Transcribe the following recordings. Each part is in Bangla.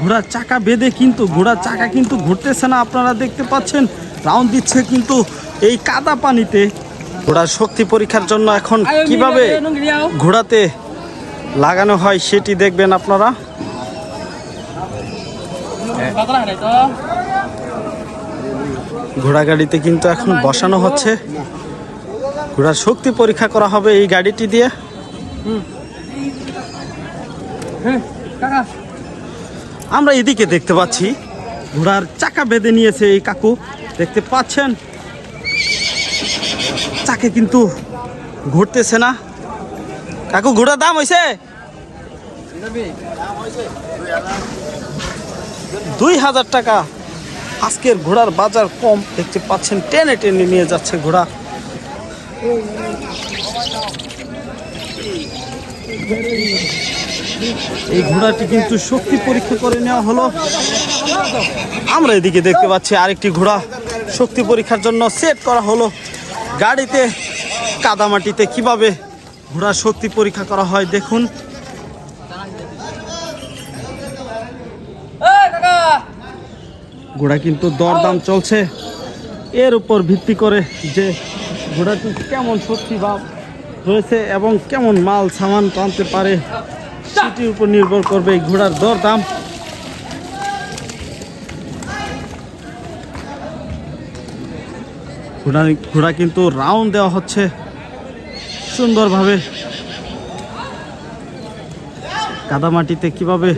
ঘোড়ার চাকা বেঁধে কিন্তু ঘোড়ার চাকা কিন্তু ঘুরতেছে না, আপনারা দেখতে পাচ্ছেন। রাউন্ড দিচ্ছে কিন্তু এই কাদা পানিতে। ঘোড়ার শক্তি পরীক্ষার জন্য এখন কিভাবে ঘোড়াতে লাগানো হয় সেটি দেখবেন আপনারা। ঘোড়া গাড়িতে কিন্তু এখন বসানো হচ্ছে, ঘোড়ার শক্তি পরীক্ষা করা হবে এই গাড়িটি দিয়ে। আমরা এদিকে দেখতে পাচ্ছি ঘোড়ার চাকা বেঁধে নিয়েছে এই কাকু, দেখতে পাচ্ছেন। চাকে কিন্তু ঘুরতেছে না। কাকু ঘোড়ার দাম হয়েছে 2000 টাকা। আজকের ঘোড়ার বাজার কম, দেখতে পাচ্ছেন। টেনে টেনে নিয়ে যাচ্ছে ঘোড়া। এই ঘোড়াটি কিন্তু শক্তি পরীক্ষা করে নেওয়া হলো। আমরা এদিকে দেখতে পাচ্ছি আরেকটি ঘোড়া শক্তি পরীক্ষার জন্য সেট করা হলো। গাড়িতে কাদামাটিতে কিভাবে ঘোড়ার শক্তি পরীক্ষা করা হয় দেখুন। ঘোড়া কিন্তু দরদাম চলছে, এর উপর ভিত্তি করে যে ঘোড়াটি কেমন শক্তি বা রয়েছে এবং কেমন মাল সামান টানতে পারে সেটির উপর নির্ভর করবে এই ঘোড়ার দরদাম। ঘোড়া কিন্তু রাউন্ড দেওয়া হচ্ছে সুন্দরভাবে। কাদামাটিতে কিভাবে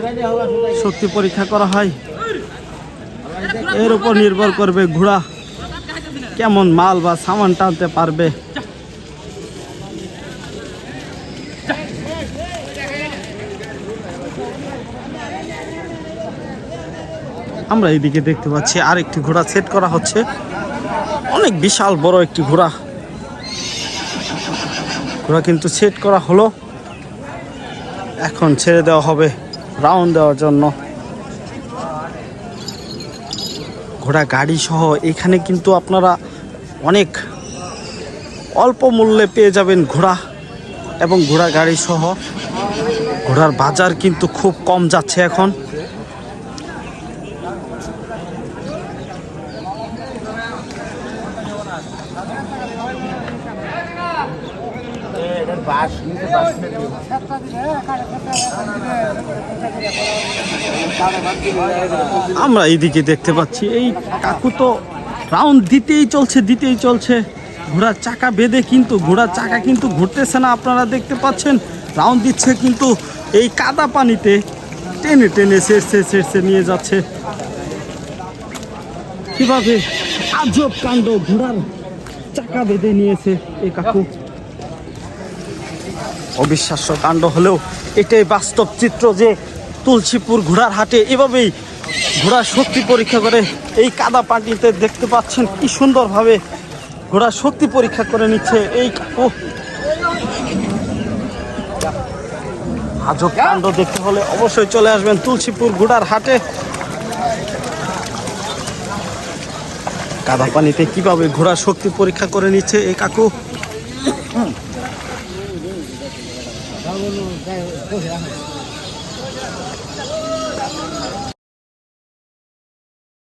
শক্তি পরীক্ষা করা হয় এর উপর নির্ভর করবে ঘোড়া কেমন মাল বা সামান টানতে পারবে। আমরা এইদিকে দেখতে পাচ্ছি আরেকটি ঘোড়া সেট করা হচ্ছে, অনেক বিশাল বড় একটি ঘোড়া। ঘোড়া কিন্তু সেট করা হলো, এখন ছেড়ে দেওয়া হবে রাউন্ড দেওয়ার জন্য। ঘোড়া গাড়ি সহ এখানে কিন্তু আপনারা অনেক অল্প মূল্যে পেয়ে যাবেন ঘোড়া এবং ঘোড়া গাড়ি সহ। ঘোড়ার বাজার কিন্তু খুব কম যাচ্ছে এখন। আমরা এইদিকে দেখতে পাচ্ছি এই কাকু তো রাউন্ড দিতেই চলছে। ঘোড়ার চাকা বেঁধে কিন্তু ঘোড়ার চাকা কিন্তু ঘুরতেছে না, আপনারা দেখতে পাচ্ছেন। রাউন্ড দিচ্ছে কিন্তু এই কাদা পানিতে, টেনে টেনে সেরছে নিয়ে যাচ্ছে। কিভাবে আজব কাণ্ড, ঘোড়ার চাকা বেঁধে নিয়েছে এই কাকু। অবিশ্বাস্য কাণ্ড হলেও এটাই বাস্তব চিত্র যে তুলসীপুর ঘোড়ার হাটে এভাবেই ঘোড়ার শক্তি পরীক্ষা করে। এই কাদা পানিতে দেখতে পাচ্ছেন কি সুন্দরভাবে ঘোড়ার শক্তি পরীক্ষা করে নিচ্ছে এই কাকু। আজব কাণ্ড দেখতে হলে অবশ্যই চলে আসবেন তুলসীপুর ঘোড়ার হাটে। কাদা পানিতে কিভাবে ঘোড়ার শক্তি পরীক্ষা করে নিচ্ছে এই কাকু।